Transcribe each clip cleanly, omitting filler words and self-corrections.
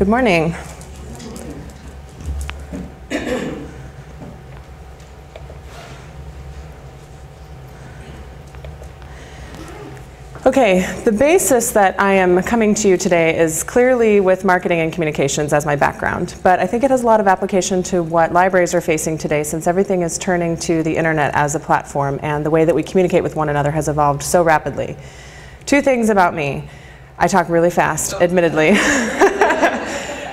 Good morning. Okay, the basis that I am coming to you today is clearly with marketing and communications as my background, but I think it has a lot of application to what libraries are facing today, since everything is turning to the internet as a platform and the way that we communicate with one another has evolved so rapidly. Two things about me. I talk really fast, admittedly.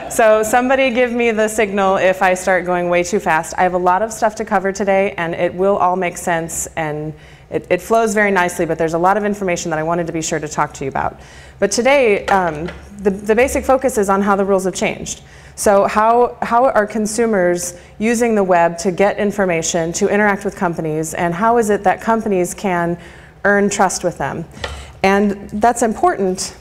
So somebody give me the signal if I start going way too fast. I have a lot of stuff to cover today, and it will all make sense, and it flows very nicely, but there's a lot of information that I wanted to be sure to talk to you about. But today, the basic focus is on how the rules have changed. So how are consumers using the web to get information, to interact with companies, and how is it that companies can earn trust with them? And that's important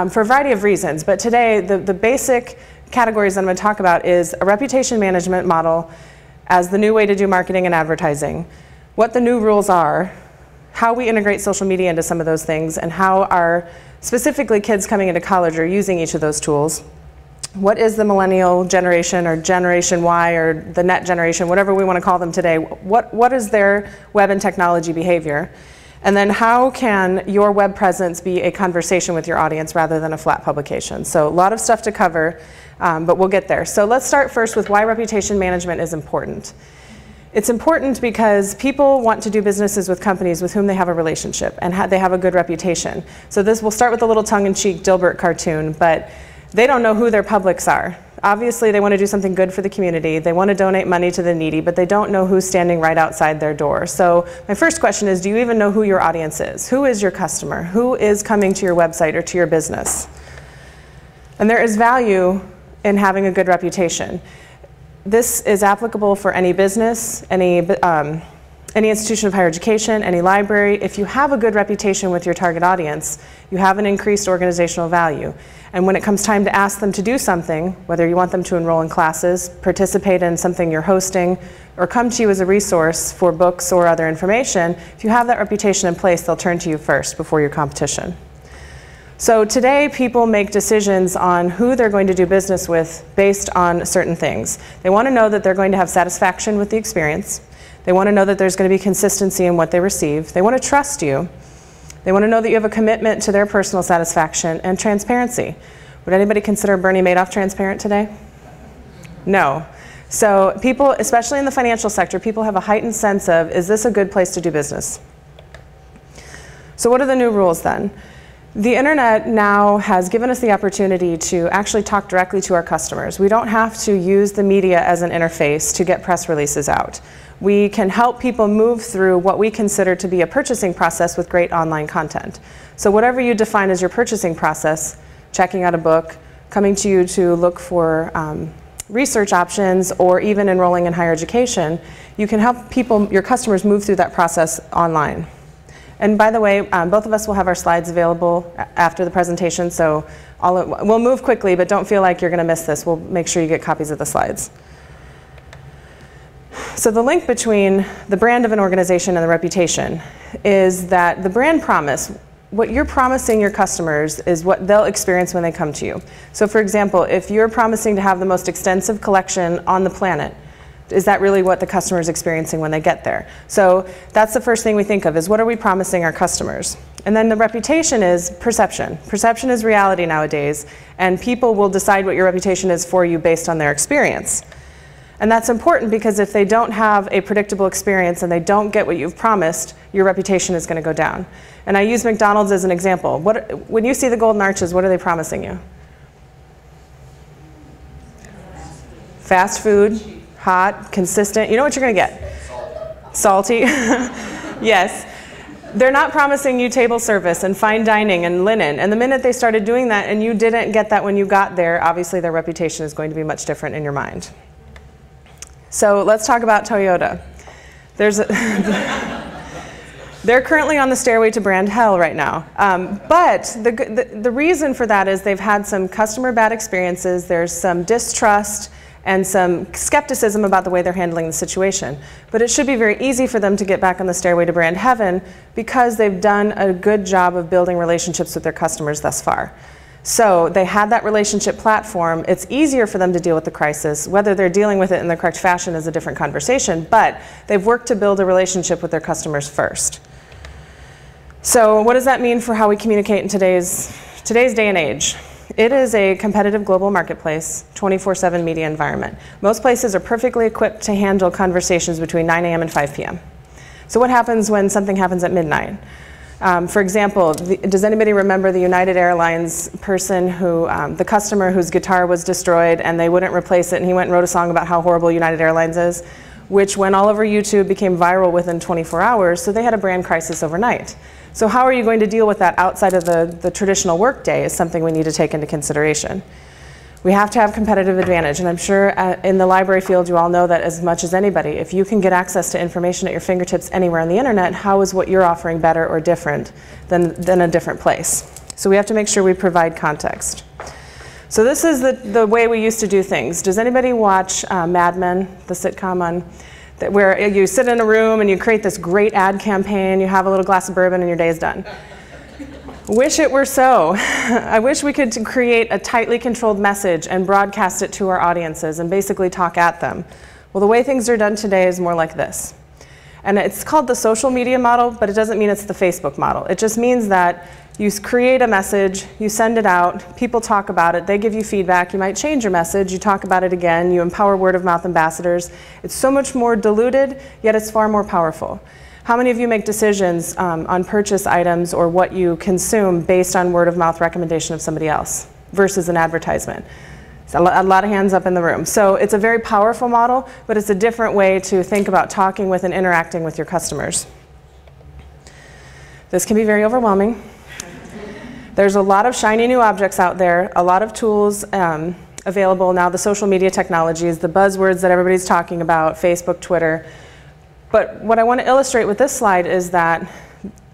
for a variety of reasons, but today the basic categories that I'm going to talk about is a reputation management model as the new way to do marketing and advertising, what the new rules are, how we integrate social media into some of those things, and how our specifically kids coming into college are using each of those tools. What is the millennial generation or Generation Y or the net generation, whatever we want to call them today, what is their web and technology behavior? And then how can your web presence be a conversation with your audience rather than a flat publication? So a lot of stuff to cover, but we'll get there. So let's start first with why reputation management is important. It's important because people want to do businesses with companies with whom they have a relationship and they have a good reputation. So this will start with a little tongue-in-cheek Dilbert cartoon, but they don't know who their publics are. Obviously, they want to do something good for the community. They want to donate money to the needy, but they don't know who's standing right outside their door. So my first question is, do you even know who your audience is? Who is your customer? Who is coming to your website or to your business? And there is value in having a good reputation. This is applicable for any business, any institution of higher education, any library. If you have a good reputation with your target audience, you have an increased organizational value. And when it comes time to ask them to do something, whether you want them to enroll in classes, participate in something you're hosting, or come to you as a resource for books or other information, if you have that reputation in place, they'll turn to you first before your competition. So today, people make decisions on who they're going to do business with based on certain things. They want to know that they're going to have satisfaction with the experience. They want to know that there's going to be consistency in what they receive. They want to trust you. They want to know that you have a commitment to their personal satisfaction and transparency. Would anybody consider Bernie Madoff transparent today? No. So people, especially in the financial sector, people have a heightened sense of, is this a good place to do business? So what are the new rules then? The internet now has given us the opportunity to actually talk directly to our customers. We don't have to use the media as an interface to get press releases out. We can help people move through what we consider to be a purchasing process with great online content. So whatever you define as your purchasing process, checking out a book, coming to you to look for research options, or even enrolling in higher education, you can help people, your customers, move through that process online. And by the way, both of us will have our slides available after the presentation, so we'll move quickly, but don't feel like you're going to miss this. We'll make sure you get copies of the slides. So the link between the brand of an organization and the reputation is that the brand promise, what you're promising your customers is what they'll experience when they come to you. So for example, if you're promising to have the most extensive collection on the planet, is that really what the customer is experiencing when they get there? So that's the first thing we think of, is what are we promising our customers? And then the reputation is perception. Perception is reality nowadays, and people will decide what your reputation is for you based on their experience. And that's important because if they don't have a predictable experience and they don't get what you've promised, your reputation is going to go down. And I use McDonald's as an example. When you see the golden arches, what are they promising you? Fast food. Hot, consistent. You know what you're going to get? Salty. Yes. They're not promising you table service and fine dining and linen. And the minute they started doing that and you didn't get that when you got there, obviously their reputation is going to be much different in your mind. So let's talk about Toyota. They're currently on the stairway to brand hell right now. But the reason for that is they've had some customer bad experiences. There's some distrust and some skepticism about the way they're handling the situation. But it should be very easy for them to get back on the stairway to brand heaven because they've done a good job of building relationships with their customers thus far. So they had that relationship platform. It's easier for them to deal with the crisis. Whether they're dealing with it in the correct fashion is a different conversation, but they've worked to build a relationship with their customers first. So what does that mean for how we communicate in today's day and age? It is a competitive global marketplace, 24/7 media environment. Most places are perfectly equipped to handle conversations between 9 a.m. and 5 p.m. So what happens when something happens at midnight? For example, does anybody remember the United Airlines person who, the customer whose guitar was destroyed and they wouldn't replace it, and he went and wrote a song about how horrible United Airlines is, which went all over YouTube, became viral within 24 hours, so they had a brand crisis overnight. So how are you going to deal with that outside of the traditional workday is something we need to take into consideration. We have to have competitive advantage, and I'm sure in the library field you all know that as much as anybody. If you can get access to information at your fingertips anywhere on the internet, how is what you're offering better or different than a different place? So we have to make sure we provide context. So this is the way we used to do things. Does anybody watch Mad Men, the sitcom where you sit in a room and you create this great ad campaign, you have a little glass of bourbon and your day is done? Wish it were so. I wish we could create a tightly controlled message and broadcast it to our audiences and basically talk at them. Well, the way things are done today is more like this. And it's called the social media model, but it doesn't mean it's the Facebook model. It just means that you create a message, you send it out, people talk about it, they give you feedback, you might change your message, you talk about it again, you empower word-of-mouth ambassadors. It's so much more diluted, yet it's far more powerful. How many of you make decisions on purchase items or what you consume based on word-of-mouth recommendation of somebody else versus an advertisement? A lot of hands up in the room. So it's a very powerful model, but it's a different way to think about talking with and interacting with your customers. This can be very overwhelming. There's a lot of shiny new objects out there, a lot of tools available now, the social media technologies, the buzzwords that everybody's talking about, Facebook, Twitter. But what I want to illustrate with this slide is that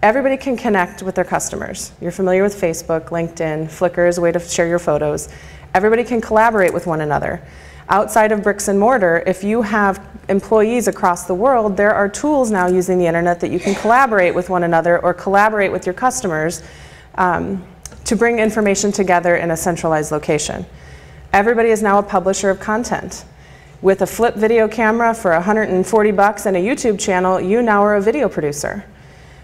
everybody can connect with their customers. You're familiar with Facebook, LinkedIn, Flickr is a way to share your photos. Everybody can collaborate with one another. Outside of bricks and mortar, if you have employees across the world, there are tools now using the internet that you can collaborate with one another or collaborate with your customers to bring information together in a centralized location. Everybody is now a publisher of content. With a flip video camera for $140 and a YouTube channel, you now are a video producer.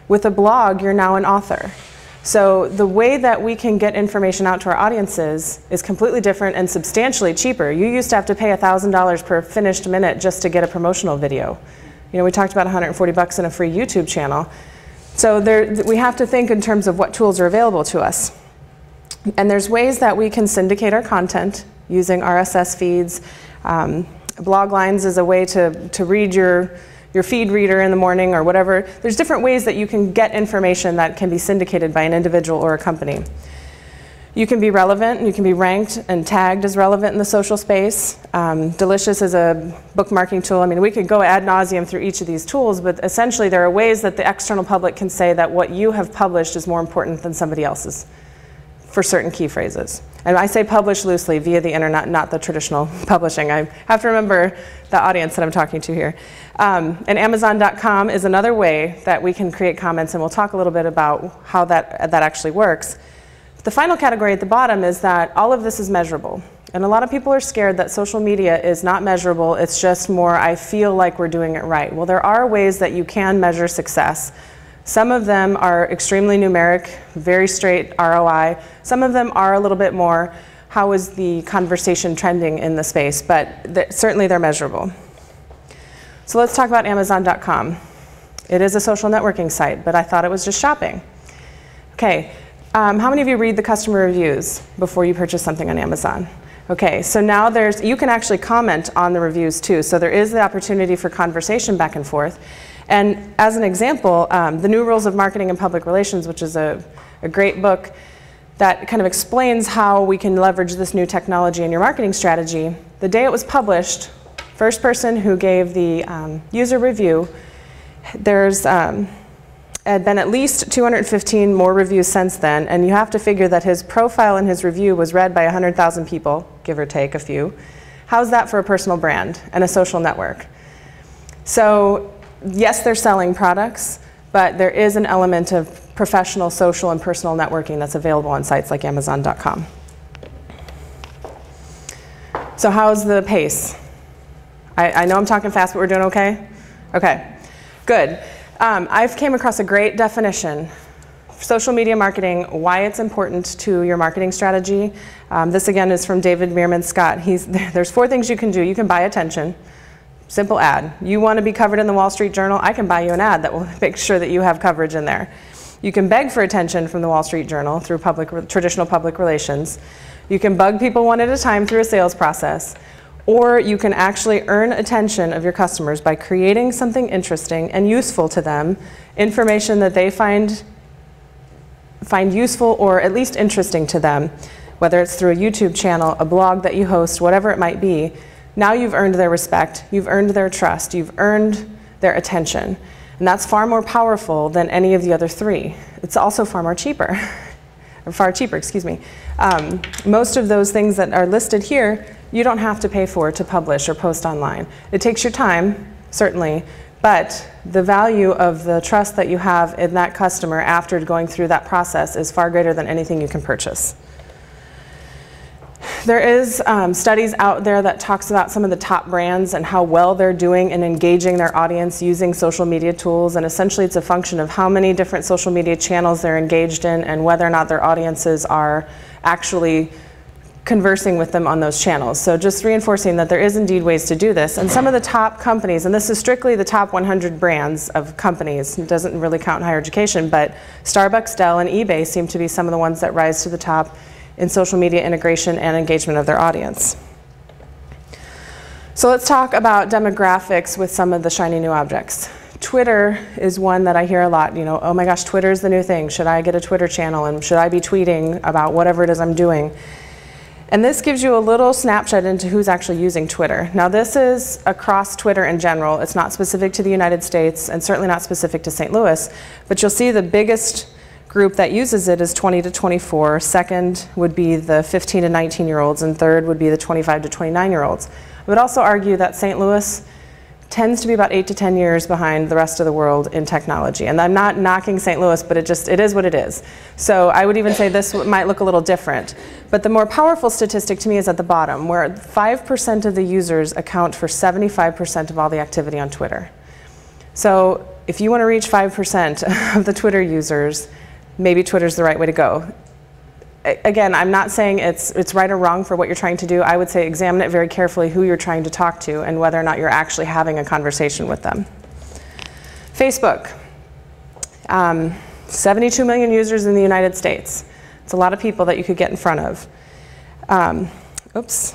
With a blog, you're now an author. So the way that we can get information out to our audiences is completely different and substantially cheaper. You used to have to pay $1,000 per finished minute just to get a promotional video. You know, we talked about $140 in a free YouTube channel. So we have to think in terms of what tools are available to us. And there's ways that we can syndicate our content using RSS feeds. Blog lines is a way to read your feed reader in the morning or whatever. There's different ways that you can get information that can be syndicated by an individual or a company. You can be relevant, and you can be ranked and tagged as relevant in the social space. Delicious is a bookmarking tool. I mean, we could go ad nauseum through each of these tools, but essentially there are ways that the external public can say that what you have published is more important than somebody else's for certain key phrases. And I say publish loosely via the internet, not the traditional publishing. I have to remember the audience that I'm talking to here. And Amazon.com is another way that we can create comments, and we'll talk a little bit about how that actually works. The final category at the bottom is that all of this is measurable. And a lot of people are scared that social media is not measurable, it's just more, I feel like we're doing it right. Well, there are ways that you can measure success. Some of them are extremely numeric, very straight ROI. Some of them are a little bit more, how is the conversation trending in the space, but certainly they're measurable. So let's talk about Amazon.com. It is a social networking site, but I thought it was just shopping. Okay, how many of you read the customer reviews before you purchase something on Amazon? Okay, so now you can actually comment on the reviews too, so there is the opportunity for conversation back and forth. And as an example, The New Rules of Marketing and Public Relations, which is a great book that kind of explains how we can leverage this new technology in your marketing strategy. The day it was published, first person who gave the user review, there's had been at least 215 more reviews since then, and you have to figure that his profile and his review was read by 100,000 people, give or take a few. How's that for a personal brand and a social network? So yes, they're selling products, but there is an element of professional, social, and personal networking that's available on sites like Amazon.com. So how's the pace? I know I'm talking fast, but we're doing okay? Okay, good. I've came across a great definition. Social media marketing, why it's important to your marketing strategy. This again is from David Meerman Scott. There's 4 things you can do. You can buy attention, simple ad. You want to be covered in the Wall Street Journal? I can buy you an ad that will make sure that you have coverage in there. You can beg for attention from the Wall Street Journal through traditional public relations. You can bug people one at a time through a sales process. Or you can actually earn attention of your customers by creating something interesting and useful to them, information that they find useful or at least interesting to them, whether it's through a YouTube channel, a blog that you host, whatever it might be. Now you've earned their respect, you've earned their trust, you've earned their attention. And that's far more powerful than any of the other 3. It's also far more cheaper, or far cheaper, excuse me. Most of those things that are listed here, you don't have to pay for to publish or post online. It takes your time, certainly, but the value of the trust that you have in that customer after going through that process is far greater than anything you can purchase. There is studies out there that talks about some of the top brands and how well they're doing in engaging their audience using social media tools, and essentially it's a function of how many different social media channels they're engaged in and whether or not their audiences are actually conversing with them on those channels. So just reinforcing that there is indeed ways to do this. And some of the top companies, and this is strictly the top 100 brands of companies, it doesn't really count in higher education, but Starbucks, Dell, and eBay seem to be some of the ones that rise to the top in social media integration and engagement of their audience. So let's talk about demographics with some of the shiny new objects. Twitter is one that I hear a lot, you know, oh my gosh, Twitter's the new thing. Should I get a Twitter channel and should I be tweeting about whatever it is I'm doing? And this gives you a little snapshot into who's actually using Twitter. Now this is across Twitter in general. It's not specific to the United States and certainly not specific to St. Louis, but you'll see the biggest group that uses it is 20 to 24. Second would be the 15 to 19-year-olds, and third would be the 25 to 29-year-olds. I would also argue that St. Louis tends to be about 8 to 10 years behind the rest of the world in technology. And I'm not knocking St. Louis, but it is what it is. So I would even say this might look a little different. But the more powerful statistic to me is at the bottom, where 5% of the users account for 75% of all the activity on Twitter. So if you want to reach 5% of the Twitter users, maybe Twitter's the right way to go. Again, I'm not saying it's right or wrong for what you're trying to do. I would say examine it very carefully who you're trying to talk to and whether or not you're actually having a conversation with them. Facebook, 72 million users in the United States. It's a lot of people that you could get in front of. Oops,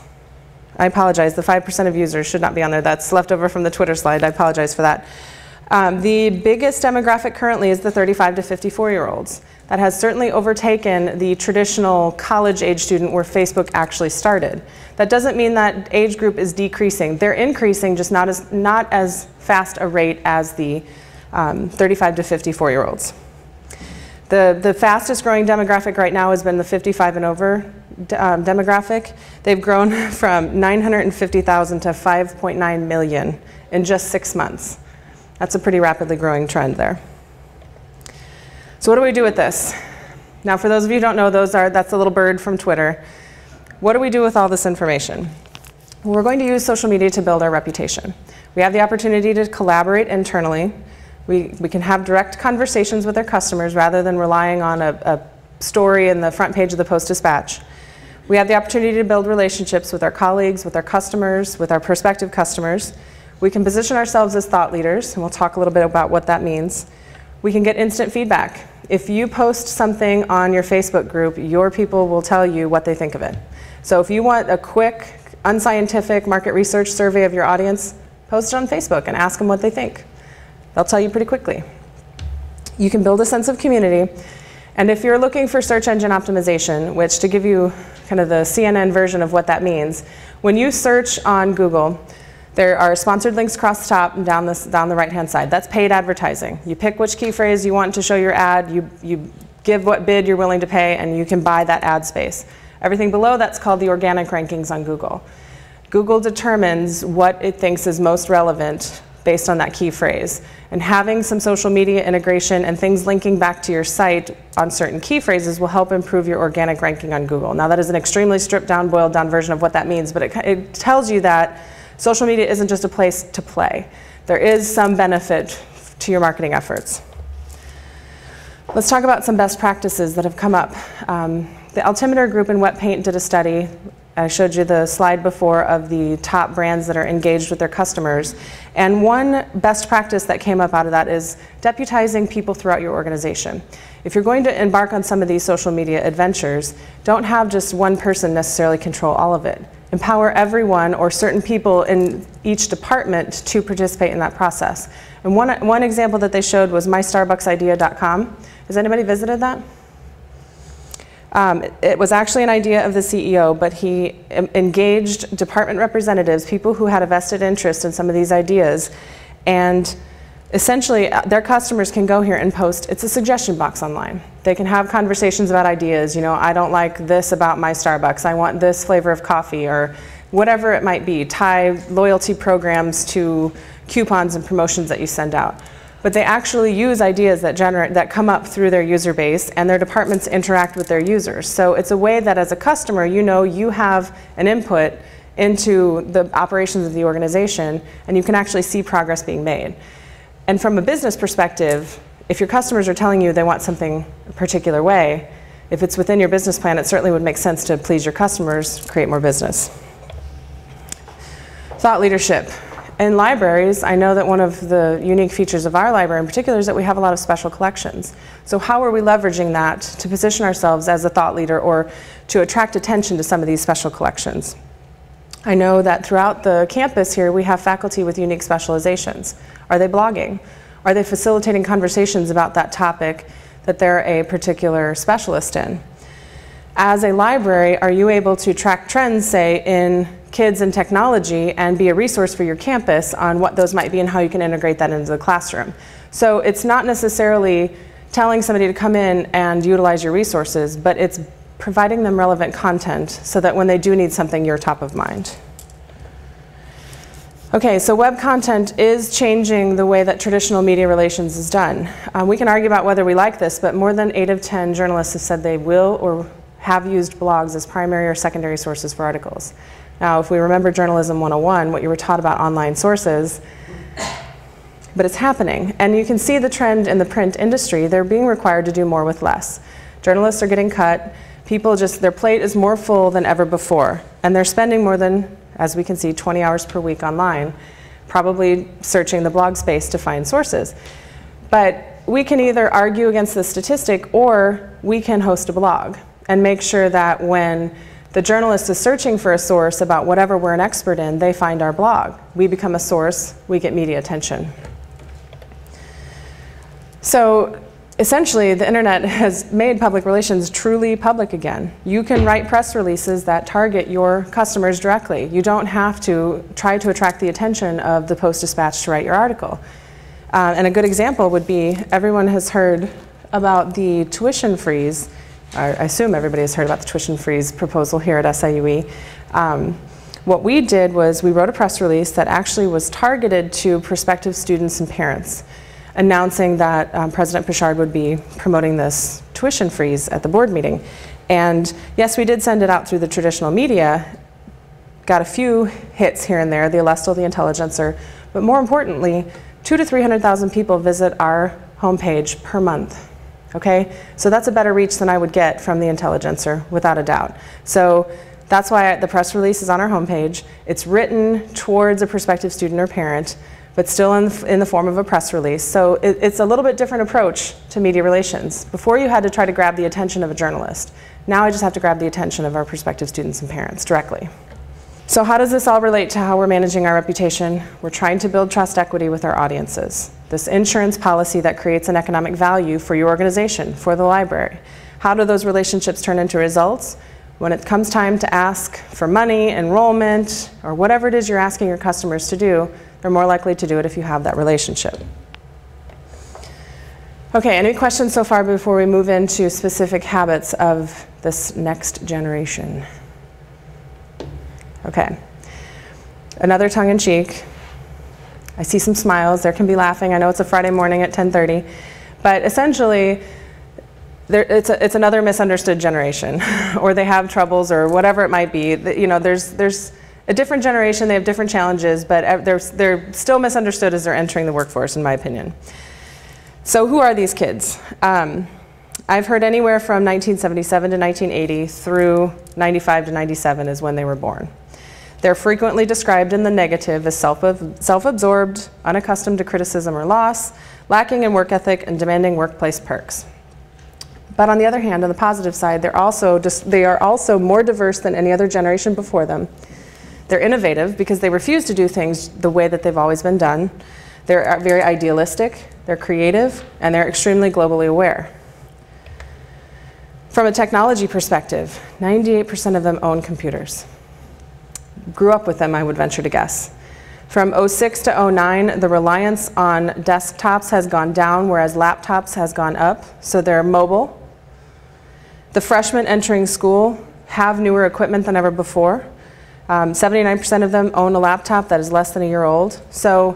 I apologize. The 5% of users should not be on there. That's left over from the Twitter slide. I apologize for that. The biggest demographic currently is the 35 to 54-year-olds. That has certainly overtaken the traditional college-age student where Facebook actually started. That doesn't mean that age group is decreasing. They're increasing, just not as fast a rate as the 35 to 54-year-olds. The fastest growing demographic right now has been the 55 and over demographic. They've grown from 950,000 to 5.9 million in just 6 months. That's a pretty rapidly growing trend there. So what do we do with this? Now for those of you who don't know, that's a little bird from Twitter. What do we do with all this information? We're going to use social media to build our reputation. We have the opportunity to collaborate internally. We can have direct conversations with our customers rather than relying on a story in the front page of the Post-Dispatch. We have the opportunity to build relationships with our colleagues, with our customers, with our prospective customers. We can position ourselves as thought leaders, and we'll talk a little bit about what that means. We can get instant feedback. If you post something on your Facebook group, your people will tell you what they think of it. So if you want a quick, unscientific market research survey of your audience, post it on Facebook and ask them what they think. They'll tell you pretty quickly. You can build a sense of community. And if you're looking for search engine optimization, which to give you kind of the CNN version of what that means, when you search on Google, there are sponsored links across the top and down the right-hand side. That's paid advertising. You pick which key phrase you want to show your ad, you give what bid you're willing to pay, and you can buy that ad space. Everything below that's called the organic rankings on Google. Google determines what it thinks is most relevant based on that key phrase. And having some social media integration and things linking back to your site on certain key phrases will help improve your organic ranking on Google. Now that is an extremely stripped down, boiled down version of what that means, but it tells you that social media isn't just a place to play. There is some benefit to your marketing efforts. Let's talk about some best practices that have come up. The Altimeter group in Wet Paint did a study. I showed you the slide before of the top brands that are engaged with their customers. And one best practice that came up out of that is deputizing people throughout your organization. If you're going to embark on some of these social media adventures, don't have just one person necessarily control all of it. Empower everyone or certain people in each department to participate in that process. And one example that they showed was mystarbucksidea.com. Has anybody visited that? It was actually an idea of the CEO, but he engaged department representatives, people who had a vested interest in some of these ideas, and essentially their customers can go here and post. It's a suggestion box online. They can have conversations about ideas. You know, I don't like this about my Starbucks. I want this flavor of coffee, or whatever it might be. Tie loyalty programs to coupons and promotions that you send out. But they actually use ideas that come up through their user base, and their departments interact with their users. So it's a way that as a customer, you know you have an input into the operations of the organization, and you can actually see progress being made. And from a business perspective, if your customers are telling you they want something a particular way, if it's within your business plan, it certainly would make sense to please your customers, create more business. Thought leadership. In libraries, I know that one of the unique features of our library in particular is that we have a lot of special collections. So how are we leveraging that to position ourselves as a thought leader or to attract attention to some of these special collections? I know that throughout the campus here, we have faculty with unique specializations. Are they blogging? Are they facilitating conversations about that topic that they're a particular specialist in? As a library, are you able to track trends, say, in kids and technology and be a resource for your campus on what those might be and how you can integrate that into the classroom? So it's not necessarily telling somebody to come in and utilize your resources, but it's providing them relevant content so that when they do need something, you're top of mind. Okay, so web content is changing the way that traditional media relations is done. We can argue about whether we like this, but more than 8 of 10 journalists have said they will or have used blogs as primary or secondary sources for articles. Now, if we remember Journalism 101, what you were taught about online sources, but it's happening. And you can see the trend in the print industry. They're being required to do more with less. Journalists are getting cut. People just, their plate is more full than ever before. And they're spending more than, as we can see, 20 hours per week online, probably searching the blog space to find sources. But we can either argue against the statistic, or we can host a blog and make sure that when the journalist is searching for a source about whatever we're an expert in, they find our blog. We become a source, we get media attention. So essentially, the internet has made public relations truly public again. You can write press releases that target your customers directly. You don't have to try to attract the attention of the Post-Dispatch to write your article. And a good example would be, everyone has heard about the tuition freeze. I assume everybody has heard about the tuition freeze proposal here at SIUE. What we did was we wrote a press release that actually was targeted to prospective students and parents, announcing that President Pichard would be promoting this tuition freeze at the board meeting. And yes, we did send it out through the traditional media, got a few hits here and there, the Alestle, the Intelligencer, but more importantly, 200,000 to 300,000 people visit our homepage per month. Okay, so that's a better reach than I would get from the Intelligencer, without a doubt. So that's why the press release is on our homepage. It's written towards a prospective student or parent, but still in the form of a press release. So it's a little bit different approach to media relations. Before, you had to try to grab the attention of a journalist. Now I just have to grab the attention of our prospective students and parents directly. So how does this all relate to how we're managing our reputation? We're trying to build trust equity with our audiences. This insurance policy that creates an economic value for your organization, for the library. How do those relationships turn into results? When it comes time to ask for money, enrollment, or whatever it is you're asking your customers to do, they're more likely to do it if you have that relationship. Okay, any questions so far before we move into specific habits of this next generation? Okay, another tongue-in-cheek. I see some smiles. There can be laughing. I know it's a Friday morning at 10:30. But essentially, it's another misunderstood generation. Or they have troubles or whatever it might be. You know, there's a different generation. They have different challenges. But they're still misunderstood as they're entering the workforce, in my opinion. So who are these kids? I've heard anywhere from 1977 to 1980 through 95 to 97 is when they were born. They're frequently described in the negative as self-absorbed, unaccustomed to criticism or loss, lacking in work ethic, and demanding workplace perks. But on the other hand, on the positive side, they are also more diverse than any other generation before them. They're innovative because they refuse to do things the way that they've always been done. They're very idealistic, they're creative, and they're extremely globally aware. From a technology perspective, 98% of them own computers. Grew up with them, I would venture to guess. From 06 to 09, the reliance on desktops has gone down, whereas laptops has gone up, so they're mobile. The freshmen entering school have newer equipment than ever before. 79% of them own a laptop that is less than a year old. So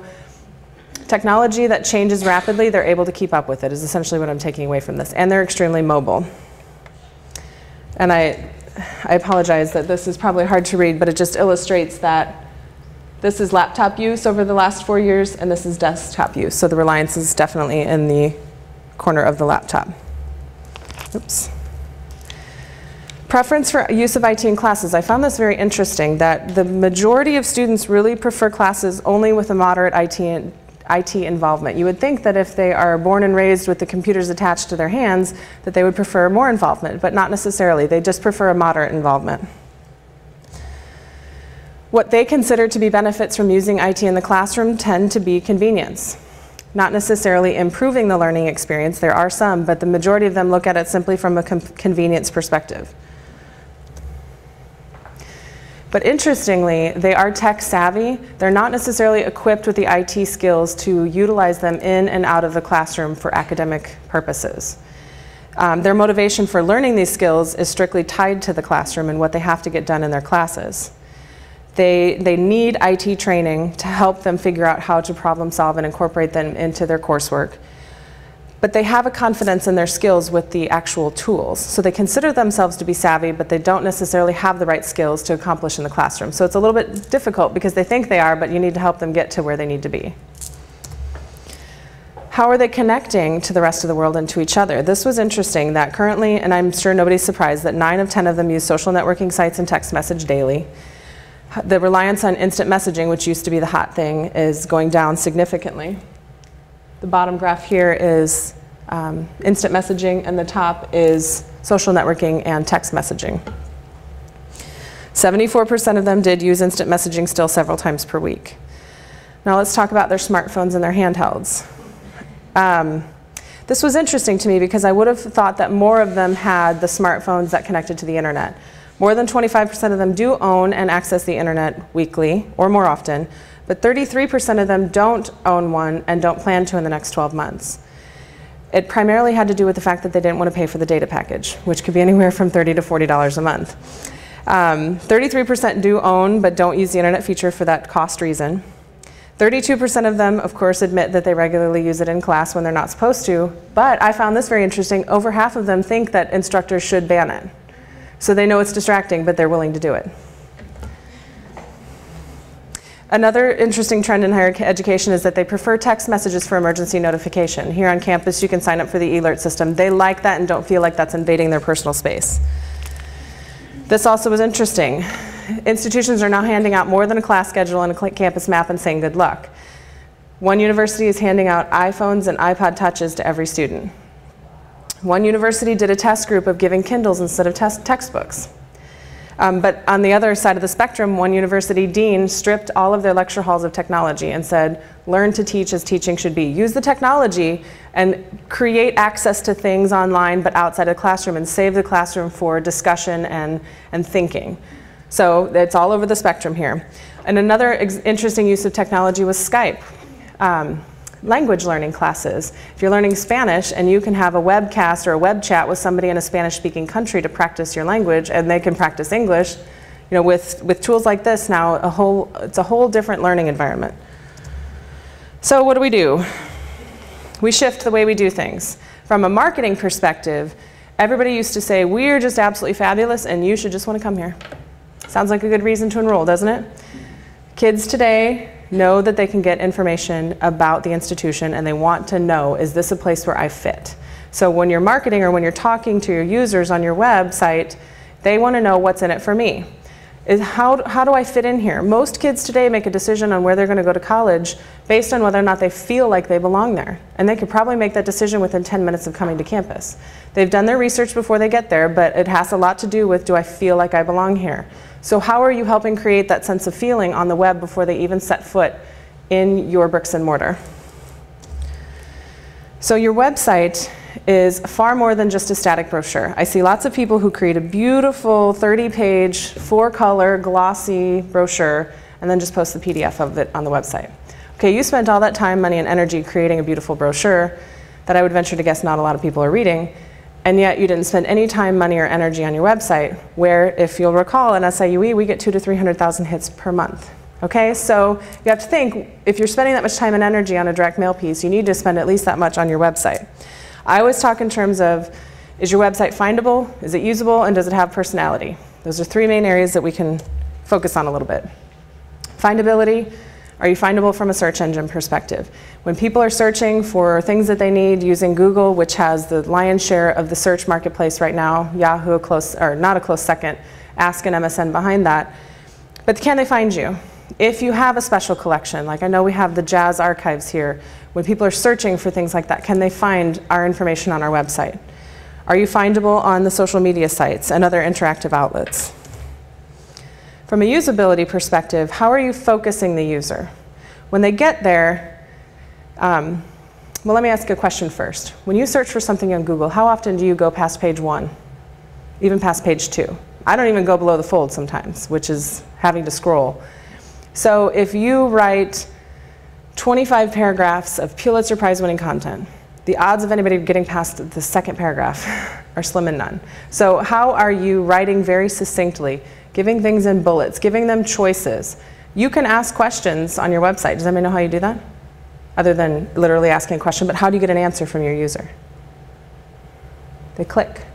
technology that changes rapidly, they're able to keep up with it, is essentially what I'm taking away from this. And they're extremely mobile. And I apologize that this is probably hard to read, but it just illustrates that this is laptop use over the last 4 years, and this is desktop use. So the reliance is definitely in the corner of the laptop. Oops. Preference for use of IT in classes. I found this very interesting, that the majority of students really prefer classes only with a moderate IT involvement. You would think that if they are born and raised with the computers attached to their hands, that they would prefer more involvement, but not necessarily. They just prefer a moderate involvement. What they consider to be benefits from using IT in the classroom tend to be convenience. Not necessarily improving the learning experience. There are some, but the majority of them look at it simply from a convenience perspective. But interestingly, they are tech savvy. They're not necessarily equipped with the IT skills to utilize them in and out of the classroom for academic purposes. Their motivation for learning these skills is strictly tied to the classroom and what they have to get done in their classes. They need IT training to help them figure out how to problem solve and incorporate them into their coursework. But they have a confidence in their skills with the actual tools. So they consider themselves to be savvy, but they don't necessarily have the right skills to accomplish in the classroom. So it's a little bit difficult because they think they are, but you need to help them get to where they need to be. How are they connecting to the rest of the world and to each other? This was interesting that currently, and I'm sure nobody's surprised, that 9 of 10 of them use social networking sites and text message daily. The reliance on instant messaging, which used to be the hot thing, is going down significantly. The bottom graph here is instant messaging, and the top is social networking and text messaging. 74% of them did use instant messaging still several times per week. Now let's talk about their smartphones and their handhelds. This was interesting to me because I would have thought that more of them had the smartphones that connected to the internet. More than 25% of them do own and access the internet weekly or more often, but 33% of them don't own one and don't plan to in the next 12 months. It primarily had to do with the fact that they didn't want to pay for the data package, which could be anywhere from $30 to $40 a month. 33% do own but don't use the internet feature for that cost reason. 32% of them, of course, admit that they regularly use it in class when they're not supposed to, but I found this very interesting. Over half of them think that instructors should ban it. So they know it's distracting, but they're willing to do it. Another interesting trend in higher education is that they prefer text messages for emergency notification. Here on campus, you can sign up for the alert system. They like that and don't feel like that's invading their personal space. This also was interesting. Institutions are now handing out more than a class schedule and a campus map and saying good luck. One university is handing out iPhones and iPod Touches to every student. One university did a test group of giving Kindles instead of textbooks. But on the other side of the spectrum, one university dean stripped all of their lecture halls of technology and said, learn to teach as teaching should be. Use the technology and create access to things online but outside of the classroom and save the classroom for discussion and thinking. So it's all over the spectrum here. And another interesting use of technology was Skype. Language learning classes. If you're learning Spanish and you can have a webcast or a web chat with somebody in a Spanish-speaking country to practice your language, and they can practice English, you know, with tools like this now, it's a whole different learning environment. So what do? We shift the way we do things. From a marketing perspective, everybody used to say, we're just absolutely fabulous and you should just want to come here. Sounds like a good reason to enroll, doesn't it? Kids today know that they can get information about the institution and they want to know, is this a place where I fit? So when you're marketing or when you're talking to your users on your website, they want to know what's in it for me. How do I fit in here? Most kids today make a decision on where they're going to go to college based on whether or not they feel like they belong there. And they could probably make that decision within 10 minutes of coming to campus. They've done their research before they get there, but it has a lot to do with, do I feel like I belong here? So how are you helping create that sense of feeling on the web before they even set foot in your bricks and mortar? So your website is far more than just a static brochure. I see lots of people who create a beautiful 30-page, 4-color, glossy brochure and then just post the PDF of it on the website. Okay, you spent all that time, money, and energy creating a beautiful brochure that I would venture to guess not a lot of people are reading, and yet you didn't spend any time, money, or energy on your website, where, if you'll recall, in SIUE, we get 200,000 to 300,000 hits per month. Okay, so you have to think, if you're spending that much time and energy on a direct mail piece, you need to spend at least that much on your website. I always talk in terms of, is your website findable, is it usable, and does it have personality? Those are 3 main areas that we can focus on a little bit. Findability, are you findable from a search engine perspective? When people are searching for things that they need using Google, which has the lion's share of the search marketplace right now, Yahoo, not a close second, Ask and MSN behind that, but can they find you? If you have a special collection, like I know we have the jazz archives here, when people are searching for things like that, can they find our information on our website? Are you findable on the social media sites and other interactive outlets? From a usability perspective, how are you focusing the user? When they get there, well, let me ask a question first. When you search for something on Google, how often do you go past page 1, even past page 2? I don't even go below the fold sometimes, which is having to scroll. So if you write 25 paragraphs of Pulitzer Prize winning content, the odds of anybody getting past the 2nd paragraph are slim and none. So how are you writing very succinctly, giving things in bullets, giving them choices? You can ask questions on your website. Does anybody know how you do that? Other than literally asking a question, but how do you get an answer from your user? They click.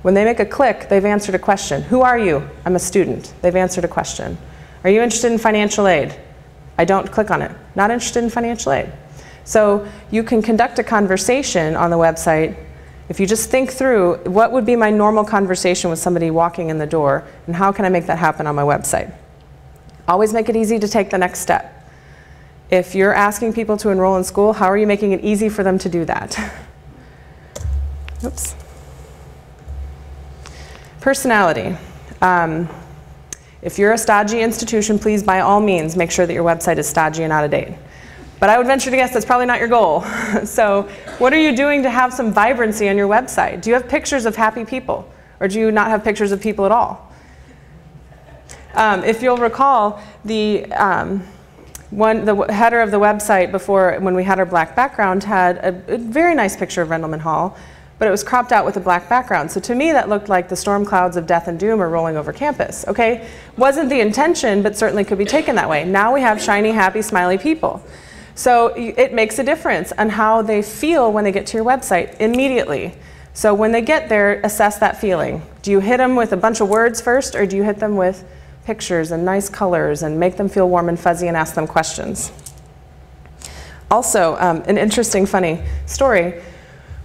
When they make a click, they've answered a question. Who are you? I'm a student. They've answered a question. Are you interested in financial aid? I don't click on it. Not interested in financial aid. So you can conduct a conversation on the website. If you just think through, what would be my normal conversation with somebody walking in the door, and how can I make that happen on my website? Always make it easy to take the next step. If you're asking people to enroll in school, how are you making it easy for them to do that? Oops. Personality. If you're a stodgy institution, please, by all means, make sure that your website is stodgy and out of date. But I would venture to guess that's probably not your goal. So what are you doing to have some vibrancy on your website? Do you have pictures of happy people? Or do you not have pictures of people at all? If you'll recall, the header of the website before, when we had our black background, had a very nice picture of Rendleman Hall, but it was cropped out with a black background. So to me, that looked like the storm clouds of death and doom are rolling over campus. Okay, wasn't the intention, but certainly could be taken that way. Now we have shiny, happy, smiley people. So it makes a difference on how they feel when they get to your website immediately. So when they get there, assess that feeling. Do you hit them with a bunch of words first, or do you hit them with pictures and nice colors and make them feel warm and fuzzy and ask them questions? Also, an interesting, funny story.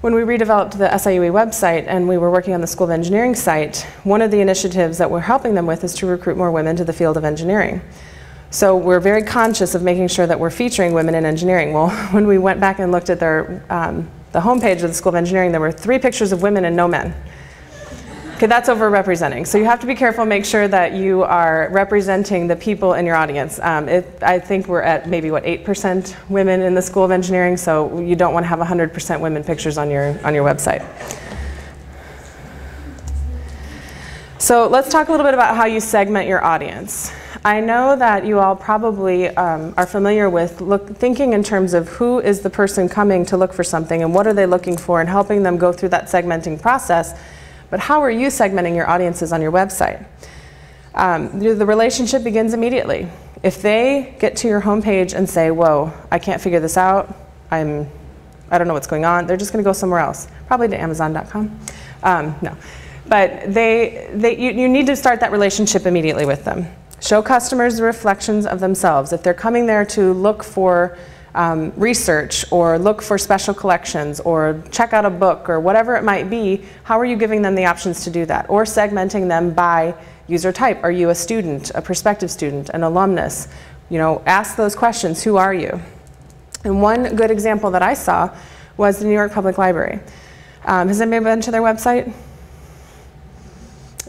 When we redeveloped the SIUE website and we were working on the School of Engineering site, one of the initiatives that we're helping them with is to recruit more women to the field of engineering. So we're very conscious of making sure that we're featuring women in engineering. Well, when we went back and looked at the homepage of the School of Engineering, there were 3 pictures of women and no men. Okay, that's overrepresenting. So you have to be careful, make sure that you are representing the people in your audience. I think we're at maybe, what, 8% women in the School of Engineering, so you don't want to have 100% women pictures on your website. So let's talk a little bit about how you segment your audience. I know that you all probably are familiar with thinking in terms of who is the person coming to look for something and what are they looking for, and helping them go through that segmenting process. But how are you segmenting your audiences on your website? The relationship begins immediately. If they get to your homepage and say, whoa, I can't figure this out, I don't know what's going on, they're just going to go somewhere else, probably to Amazon.com. No. But you need to start that relationship immediately with them. Show customers the reflections of themselves. If they're coming there to look for research or look for special collections or check out a book or whatever it might be, how are you giving them the options to do that? Or segmenting them by user type. Are you a student, a prospective student, an alumnus? You know, ask those questions. Who are you? And one good example that I saw was the New York Public Library. Has anybody been to their website?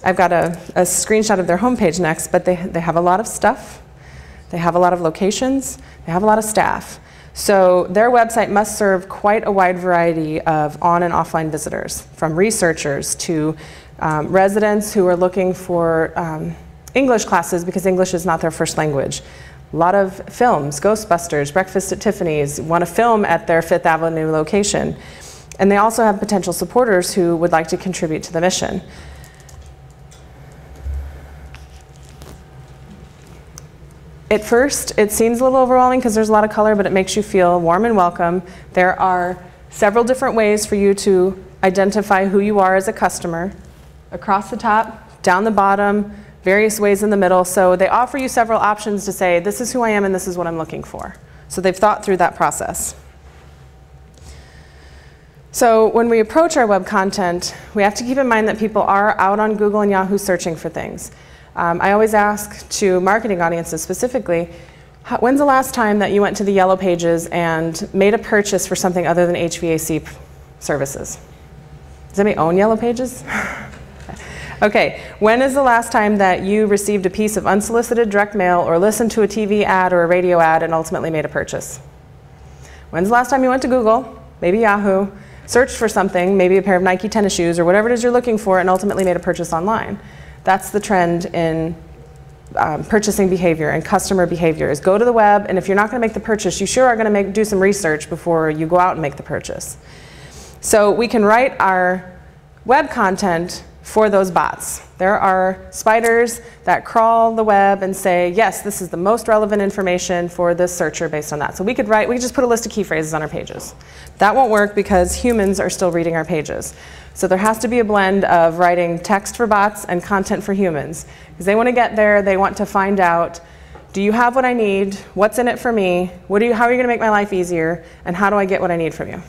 I've got a screenshot of their homepage next, but they have a lot of stuff. They have a lot of locations. They have a lot of staff. So their website must serve quite a wide variety of on and offline visitors, from researchers to residents who are looking for English classes because English is not their first language. A lot of films, Ghostbusters, Breakfast at Tiffany's, want to film at their Fifth Avenue location. And they also have potential supporters who would like to contribute to the mission. At first, it seems a little overwhelming because there's a lot of color, but it makes you feel warm and welcome. There are several different ways for you to identify who you are as a customer. Across the top, down the bottom, various ways in the middle. So they offer you several options to say, this is who I am and this is what I'm looking for. So they've thought through that process. So when we approach our web content, we have to keep in mind that people are out on Google and Yahoo searching for things. I always ask to marketing audiences specifically, when's the last time that you went to the Yellow Pages and made a purchase for something other than HVAC services? Does anybody own Yellow Pages? Okay, when is the last time that you received a piece of unsolicited direct mail or listened to a TV ad or a radio ad and ultimately made a purchase? When's the last time you went to Google, maybe Yahoo, searched for something, maybe a pair of Nike tennis shoes or whatever it is you're looking for, and ultimately made a purchase online? That's the trend in purchasing behavior and customer behavior, is go to the web, and if you're not going to make the purchase, you sure are going to do some research before you go out and make the purchase. So we can write our web content for those bots. There are spiders that crawl the web and say, yes, this is the most relevant information for this searcher based on that. So we could just put a list of key phrases on our pages. That won't work because humans are still reading our pages. So there has to be a blend of writing text for bots and content for humans. Because they want to get there, they want to find out, do you have what I need? What's in it for me? How are you going to make my life easier? And how do I get what I need from you?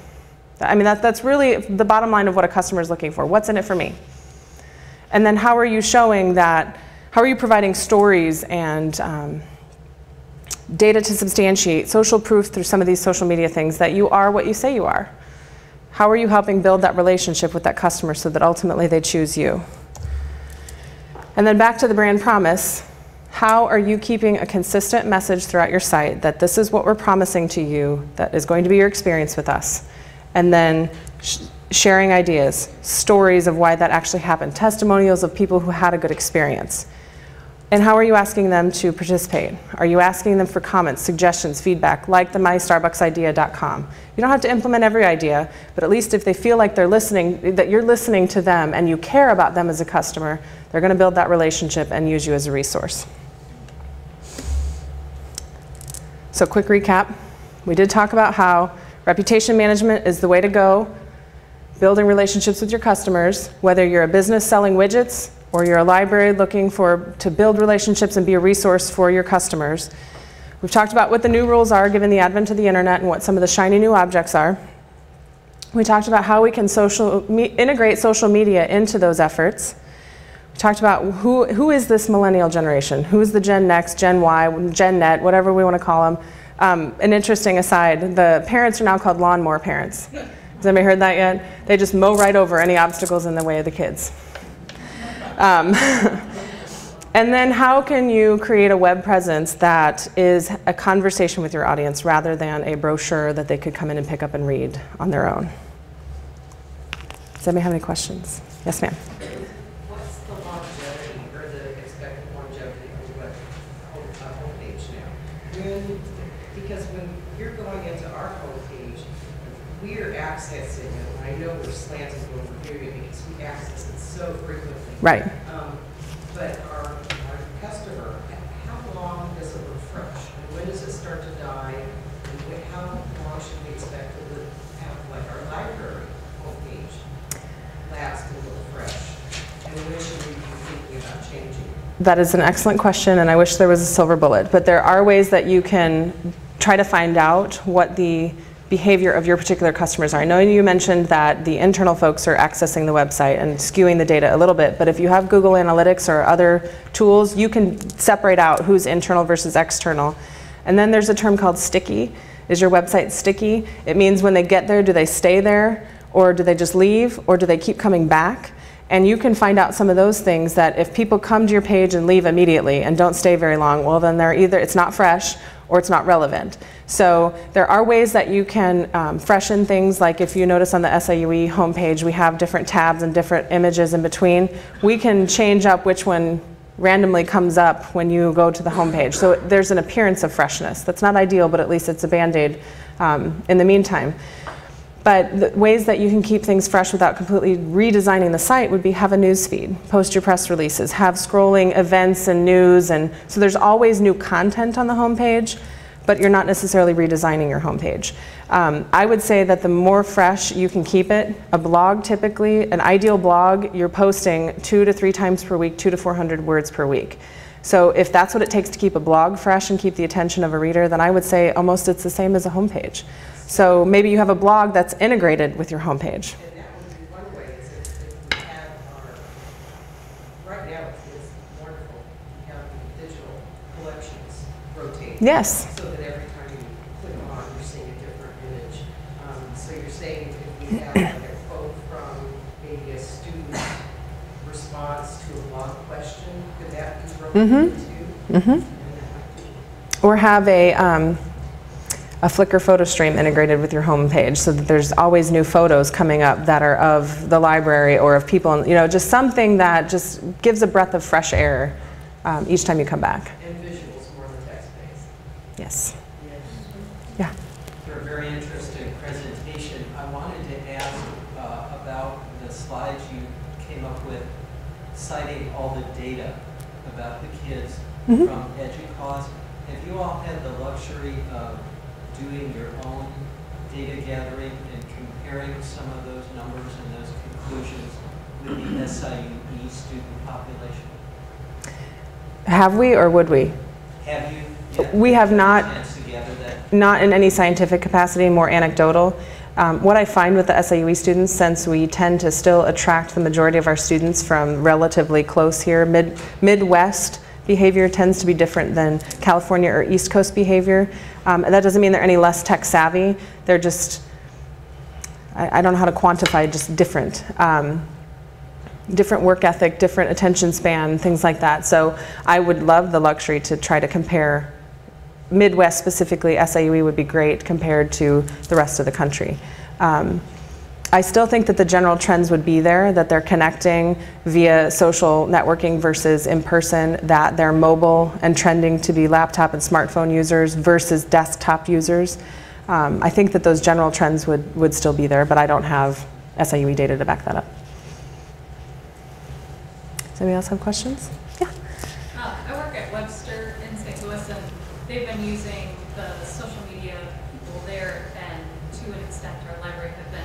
I mean, that's really the bottom line of what a customer is looking for. What's in it for me? And then how are you showing that, how are you providing stories and data to substantiate, social proof through some of these social media things that you are what you say you are? How are you helping build that relationship with that customer so that ultimately they choose you? And then back to the brand promise, how are you keeping a consistent message throughout your site that this is what we're promising to you that is going to be your experience with us? And then sharing ideas, stories of why that actually happened, testimonials of people who had a good experience. And how are you asking them to participate? Are you asking them for comments, suggestions, feedback, like the mystarbucksidea.com? You don't have to implement every idea, but at least if they feel like they're listening, that you're listening to them and you care about them as a customer, they're going to build that relationship and use you as a resource. So quick recap. We did talk about how reputation management is the way to go. Building relationships with your customers, whether you're a business selling widgets or you're a library looking to build relationships and be a resource for your customers. We've talked about what the new rules are given the advent of the internet and what some of the shiny new objects are. We talked about how we can integrate social media into those efforts. We talked about who is this millennial generation? Who is the Gen Next, Gen Y, Gen Net, whatever we want to call them. An interesting aside, the parents are now called lawnmower parents. Has anybody heard that yet? They just mow right over any obstacles in the way of the kids. And then how can you create a web presence that is a conversation with your audience rather than a brochure that they could come in and pick up and read on their own? Does anybody have any questions? Yes, ma'am. What's the longevity or the expected longevity of the web homepage now? Because when you're going into our homepage, we're accessing it. I know we're slanted when we're doing it because we access it so frequently. Right. But our customer, how long does a refresh That is an excellent question, and I wish there was a silver bullet. But there are ways that you can try to find out what the behavior of your particular customers are. I know you mentioned that the internal folks are accessing the website and skewing the data a little bit, but if you have Google Analytics or other tools, you can separate out who's internal versus external. And then there's a term called sticky. Is your website sticky? It means when they get there, do they stay there, or do they just leave, or do they keep coming back? And you can find out some of those things, that if people come to your page and leave immediately and don't stay very long, well then they're either, it's not fresh or it's not relevant. So there are ways that you can freshen things, like if you notice on the SIUE homepage we have different tabs and different images in between. We can change up which one randomly comes up when you go to the homepage. So there's an appearance of freshness. That's not ideal, but at least it's a Band-Aid in the meantime. But the ways that you can keep things fresh without completely redesigning the site would be have a news feed, post your press releases, have scrolling events and news, and so there's always new content on the homepage, but you're not necessarily redesigning your homepage. I would say that the more fresh you can keep it, a blog typically, an ideal blog, you're posting 2 to 3 times per week, 200 to 400 words per week. So if that's what it takes to keep a blog fresh and keep the attention of a reader, then I would say almost it's the same as a homepage. So maybe you have a blog that's integrated with your homepage. And that would be one way, is if we have our, right now it's wonderful, we have the digital collections rotate. Yes. So that every time you click on, you're seeing a different image. So you're saying if we have like a quote from maybe a student's response to a blog question, could that be rotated too? Or have a Flickr Photostream integrated with your home page, so that there's always new photos coming up that are of the library or of people, you know, just something that just gives a breath of fresh air each time you come back. And visuals more than text-based. Yes. Yeah. For a very interesting presentation, I wanted to ask about the slides you came up with, citing all the data about the kids from EDUCAUSE. Have you all had the luxury of doing your own data gathering and comparing some of those numbers and those conclusions with the SIUE student population? Have we, or would we? Have you? Yeah, we have not. Not in any scientific capacity, more anecdotal. What I find with the SIUE students, since we tend to still attract the majority of our students from relatively close here, Midwest behavior tends to be different than California or East Coast behavior. That doesn't mean they're any less tech savvy. They're just, I don't know how to quantify, just different. Different work ethic, different attention span, things like that. So I would love the luxury to try to compare Midwest specifically. SIUE would be great compared to the rest of the country. I still think that the general trends would be there, that they're connecting via social networking versus in person, that they're mobile and trending to be laptop and smartphone users versus desktop users. I think that those general trends would still be there, but I don't have SIUE data to back that up. Does anybody else have questions? Yeah. I work at Webster in St. Louis, and they've been using the social media people there, and to an extent our library have been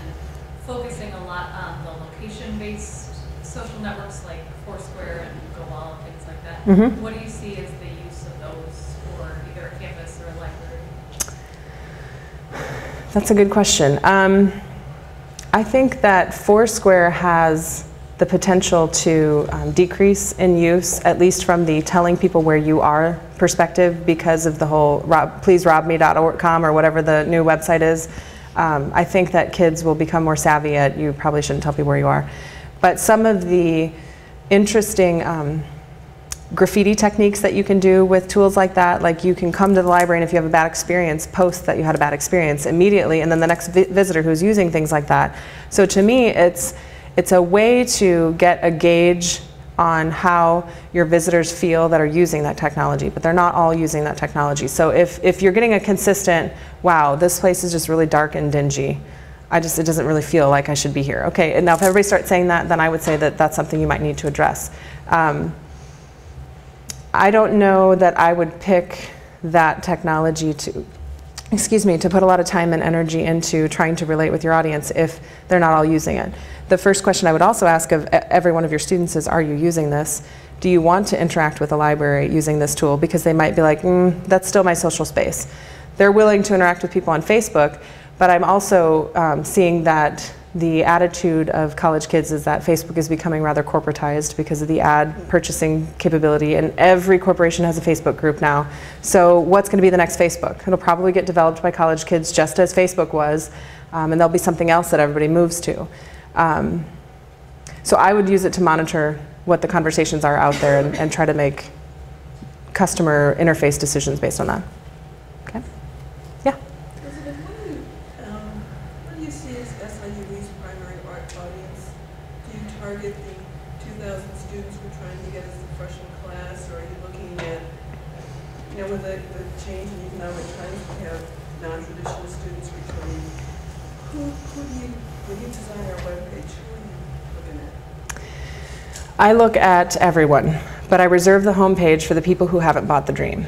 focusing a lot on the location-based social networks like Foursquare and Google and things like that. What do you see as the use of those for either a campus or a library? That's a good question. I think that Foursquare has the potential to decrease in use, at least from the telling people where you are perspective, because of the whole pleaserobme.com or whatever the new website is. I think that kids will become more savvy at, you probably shouldn't tell people where you are. But some of the interesting graffiti techniques that you can do with tools like that, like you can come to the library and if you have a bad experience, post that you had a bad experience immediately, and then the next visitor who's using things like that. So to me, it's a way to get a gauge on how your visitors feel that are using that technology, but they're not all using that technology. So if you're getting a consistent, wow, this place is just really dark and dingy, it doesn't really feel like I should be here. Okay, and now if everybody starts saying that, then I would say that that's something you might need to address. I don't know that I would pick that technology to, to put a lot of time and energy into trying to relate with your audience if they're not all using it. The first question I would also ask of every one of your students is, are you using this? do you want to interact with a library using this tool? Because they might be like, that's still my social space. They're willing to interact with people on Facebook, but I'm also seeing that the attitude of college kids is that Facebook is becoming rather corporatized because of the ad purchasing capability, and every corporation has a Facebook group now. So what's going to be the next Facebook? It'll probably get developed by college kids just as Facebook was, and there'll be something else that everybody moves to. So I would use it to monitor what the conversations are out there and try to make customer interface decisions based on that. Okay? Yeah? Elizabeth, what do you see as SIUE's primary art audience? Do you target the 2,000 students we're trying to get as the freshman class, or are you looking at, with the change in economic times, we have non-traditional students returning? When you design our webpage, who are you looking at? I look at everyone, but I reserve the homepage for the people who haven't bought the dream.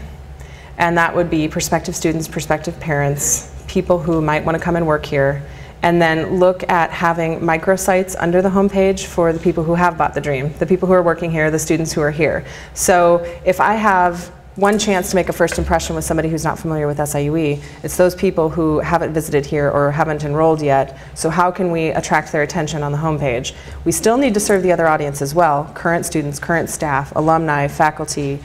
And that would be prospective students, prospective parents, people who might want to come and work here, and then look at having microsites under the homepage for the people who have bought the dream, the people who are working here, the students who are here. So if I have one chance to make a first impression with somebody who's not familiar with SIUE, it's those people who haven't visited here or haven't enrolled yet. So how can we attract their attention on the homepage? We still need to serve the other audience as well, current students, current staff, alumni, faculty,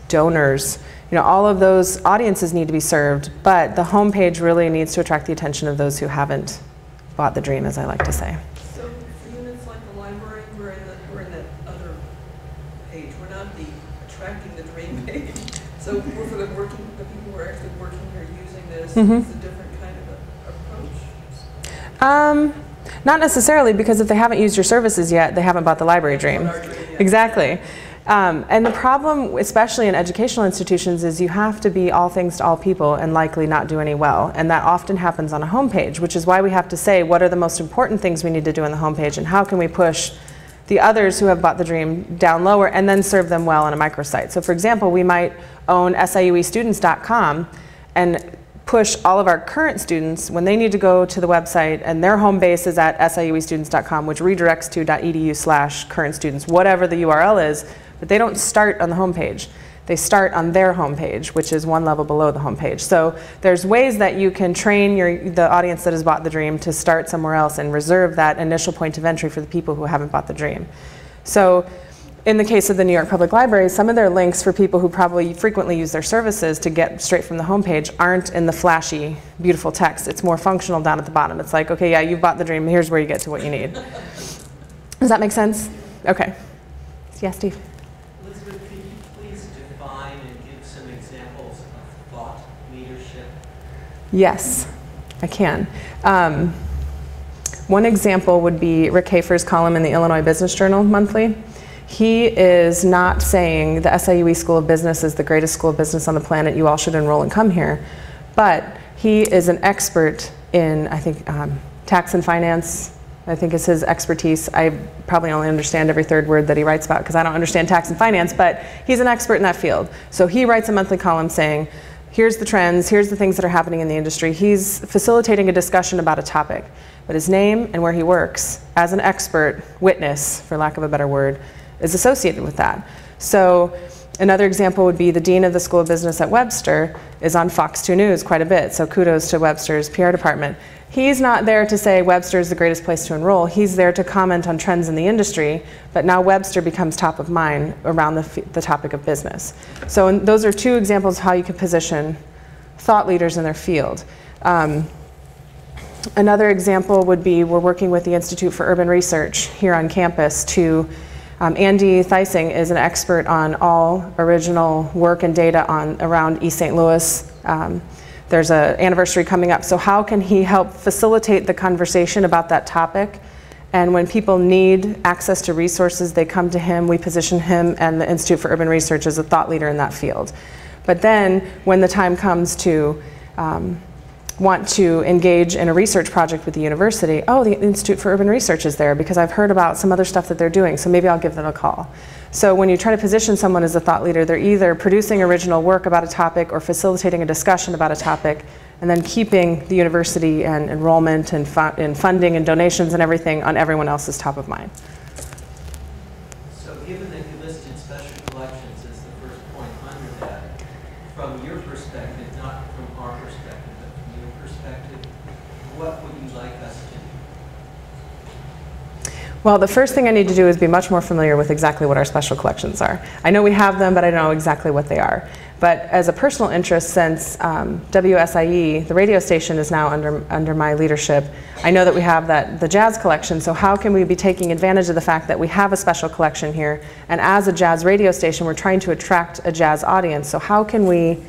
donors. All of those audiences need to be served, but the homepage really needs to attract the attention of those who haven't bought the dream, as I like to say. So for units like the library, we're in that other page. We're not the attracting the dream page. So we're for the people who are actually working here using this. It's a different kind of approach. Not necessarily, because if they haven't used your services yet, they haven't bought the library dream. Exactly. And the problem, especially in educational institutions, is you have to be all things to all people and likely not do any well. And that often happens on a homepage, which is why we have to say what are the most important things we need to do on the homepage, and how can we push the others who have bought the dream down lower and then serve them well on a microsite. So for example, we might own SIUEstudents.com and push all of our current students when they need to go to the website and their home base is at SIUEstudents.com, which redirects to .edu/current students, whatever the URL is, but they don't start on the homepage. They start on their homepage, which is one level below the homepage. So there's ways that you can train the audience that has bought the dream to start somewhere else and reserve that initial point of entry for the people who haven't bought the dream. So in the case of the New York Public Library, some of their links for people who probably frequently use their services to get straight from the homepage aren't in the flashy, beautiful text. It's more functional down at the bottom. It's like, okay, yeah, you've bought the dream. Here's where you get to what you need. Does that make sense? Okay. Yeah, Steve. Elizabeth, could you please define and give some examples of thought leadership? Yes, I can. One example would be Rick Hafer's column in the Illinois Business Journal monthly. He is not saying the SIUE School of Business is the greatest school of business on the planet, you all should enroll and come here, but he is an expert in, I think, tax and finance, I think is his expertise. I probably only understand every third word that he writes about because I don't understand tax and finance, but he's an expert in that field. So he writes a monthly column saying, here's the trends, here's the things that are happening in the industry. He's facilitating a discussion about a topic, but his name and where he works as an expert witness, for lack of a better word, is associated with that. So another example would be the dean of the School of Business at Webster is on Fox 2 News quite a bit, so kudos to Webster's PR department. He's not there to say Webster is the greatest place to enroll. He's there to comment on trends in the industry, but now Webster becomes top of mind around the topic of business. So those are two examples of how you can position thought leaders in their field. Another example would be we're working with the Institute for Urban Research here on campus to Andy Theising is an expert on all original work and data around East St. Louis. There's an anniversary coming up, so how can he help facilitate the conversation about that topic? And when people need access to resources, they come to him, we position him and the Institute for Urban Research as a thought leader in that field. But then when the time comes to want to engage in a research project with the university, oh, the Institute for Urban Research is there because I've heard about some other stuff that they're doing, so maybe I'll give them a call. So when you try to position someone as a thought leader, they're either producing original work about a topic or facilitating a discussion about a topic, and then keeping the university and enrollment and funding and donations and everything on everyone else's top of mind. So given that you what would you like us to do? Well, the first thing I need to do is be much more familiar with exactly what our special collections are. I know we have them, but I don't know exactly what they are. But as a personal interest, since WSIE, the radio station, is now under my leadership, I know that we have the jazz collection, so how can we be taking advantage of the fact that we have a special collection here, and as a jazz radio station, we're trying to attract a jazz audience, so how can we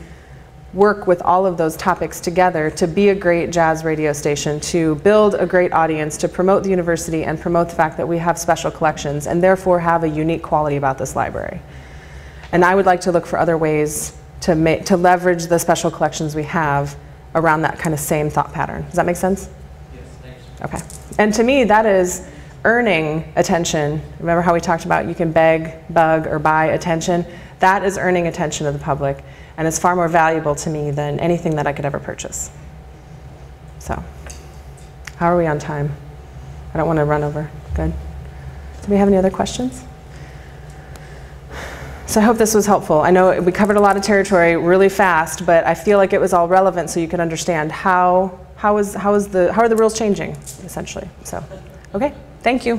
work with all of those topics together to be a great jazz radio station, to build a great audience, to promote the university and promote the fact that we have special collections, and therefore have a unique quality about this library. And I would like to look for other ways to leverage the special collections we have around that kind of same thought pattern. Does that make sense? Yes, thanks. Okay. And to me, that is earning attention. Remember how we talked about you can beg, bug, or buy attention? That is earning attention of the public, and it's far more valuable to me than anything that I could ever purchase. So, how are we on time? I don't want to run over. Good. Do we have any other questions? So I hope this was helpful. I know we covered a lot of territory really fast, but I feel like it was all relevant so you could understand how are the rules changing, essentially. So, okay, thank you.